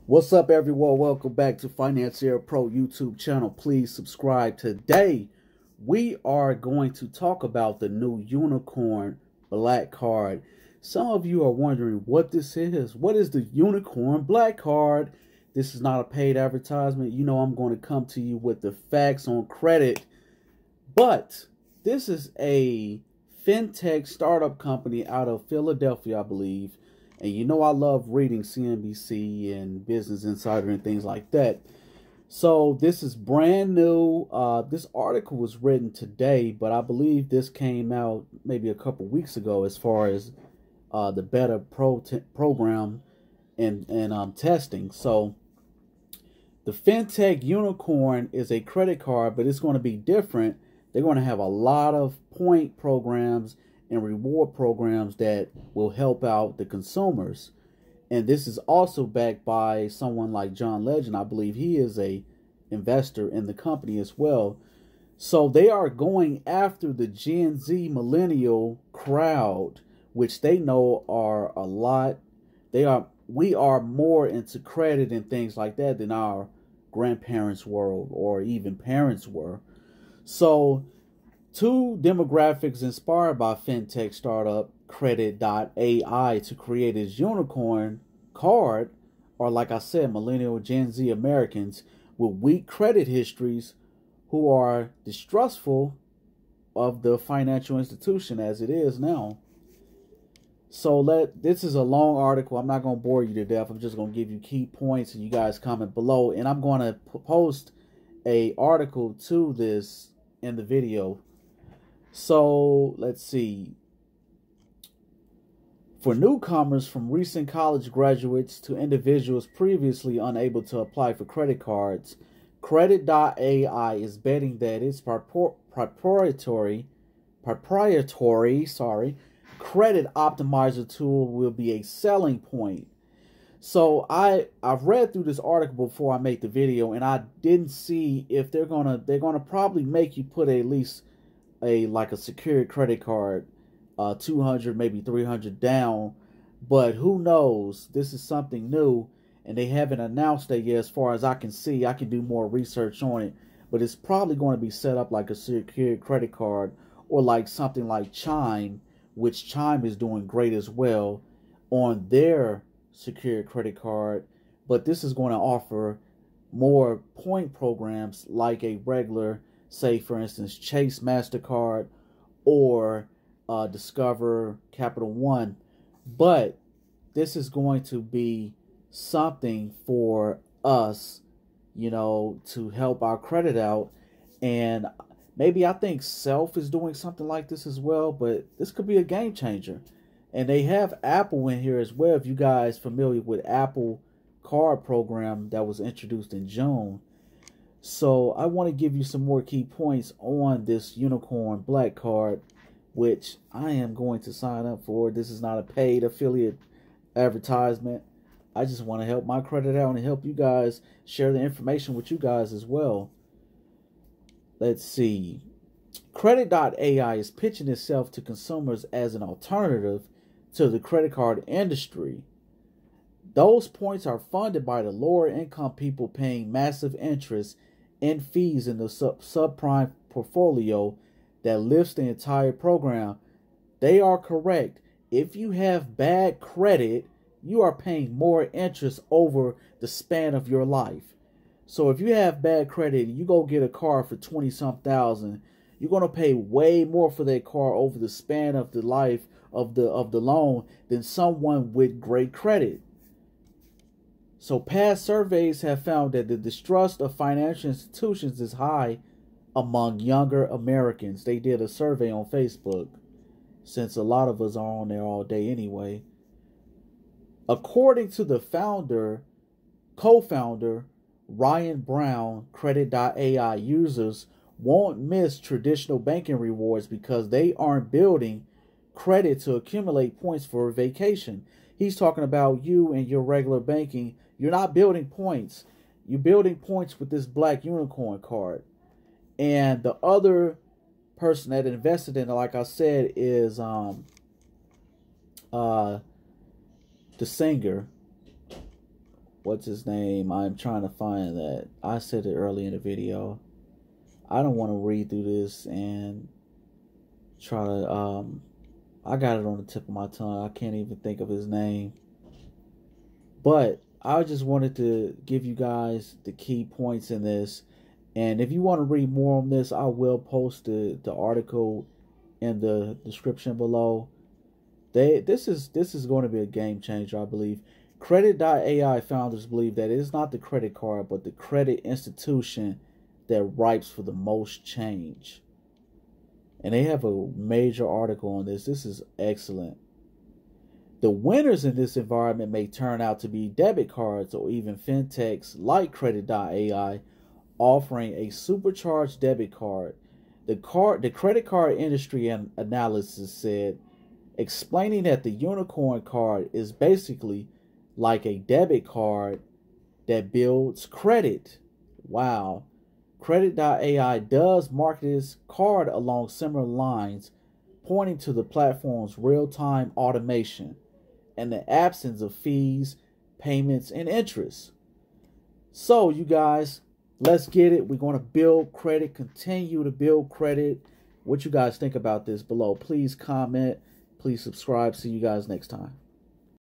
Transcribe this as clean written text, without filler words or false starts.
What's up, everyone? Welcome back to Financier Pro YouTube channel. Please subscribe. Today, we are going to talk about the new Unicorn Black Card. Some of you are wondering what this is. What is the Unicorn Black Card? This is not a paid advertisement. You know I'm going to come to you with the facts on credit. But this is a Fintech startup company out of Philadelphia, I believe. And you know I love reading CNBC and Business Insider and things like that. So this is brand new. This article was written today, but I believe this came out maybe a couple weeks ago as far as the beta program and testing. So the Fintech Unicorn is a credit card, but it's going to be different. They're going to have a lot of point programs and reward programs that will help out the consumers. And this is also backed by someone like John Legend. I believe he is a investor in the company as well. So they are going after the Gen Z millennial crowd, which they know are a lot. We are more into credit and things like that than our grandparents were or even parents were. So two demographics inspired by fintech startup Cred.ai to create its unicorn card are, like I said, millennial Gen Z Americans with weak credit histories who are distrustful of the financial institution as it is now. So this is a long article. I'm not going to bore you to death. I'm just going to give you key points and you guys comment below. And I'm going to post a article to this in the video. So let's see. For newcomers, from recent college graduates to individuals previously unable to apply for credit cards, Cred.ai is betting that its proprietary credit optimizer tool will be a selling point. So I've read through this article before I make the video, and I didn't see if they're gonna probably make you put at least a secured credit card, 200 maybe 300 down, but who knows? This is something new and they haven't announced it yet. As far as I can see, I can do more research on it, but it's probably going to be set up like a secured credit card or like something like Chime, which Chime is doing great as well on their secured credit card. But this is going to offer more point programs like a regular, say for instance Chase MasterCard or Discover Capital One. But this is going to be something for us, to help our credit out. And maybe I think Self is doing something like this as well, but this could be a game changer. And they have Apple in here as well, if you guys familiar with Apple card program that was introduced in June. So I want to give you some more key points on this Unicorn Black Card, which I am going to sign up for. This is not a paid affiliate advertisement. I just want to help my credit out and help you guys, share the information with you guys as well. Let's see. Credit.ai is pitching itself to consumers as an alternative to the credit card industry. Those points are funded by the lower income people paying massive interest and fees in the subprime portfolio that lifts the entire program. They are correct. If you have bad credit, you are paying more interest over the span of your life. So if you have bad credit, you go get a car for 20-some thousand, you're going to pay way more for that car over the span of the life of the loan than someone with great credit. So past surveys have found that the distrust of financial institutions is high among younger Americans. They did a survey on Facebook, since a lot of us are on there all day anyway. According to the co-founder, Ryan Brown, Credit.ai users won't miss traditional banking rewards because they aren't building credit to accumulate points for a vacation. He's talking about you and your regular banking. You're not building points. You're building points with this Black Unicorn card. And the other person that invested in it, like I said, is the singer. what's his name? I'm trying to find that. I said it early in the video. I don't want to read through this and try to I got it on the tip of my tongue. I can't even think of his name. But I just wanted to give you guys the key points in this. And if you want to read more on this, I will post the article in the description below. This is going to be a game changer, I believe. Cred.ai founders believe that it is not the credit card, but the credit institution that ripes for the most change. And they have a major article on this. This is excellent. The winners in this environment may turn out to be debit cards or even fintechs like Cred.ai, offering a supercharged debit card. The credit card industry analysis said, explaining that the unicorn card is basically like a debit card that builds credit. Wow. Cred.ai does market its card along similar lines, pointing to the platform's real-time automation and the absence of fees, payments, and interest. So, you guys, let's get it. We're going to build credit, continue to build credit. What you guys think about this below? Please comment. Please subscribe. See you guys next time.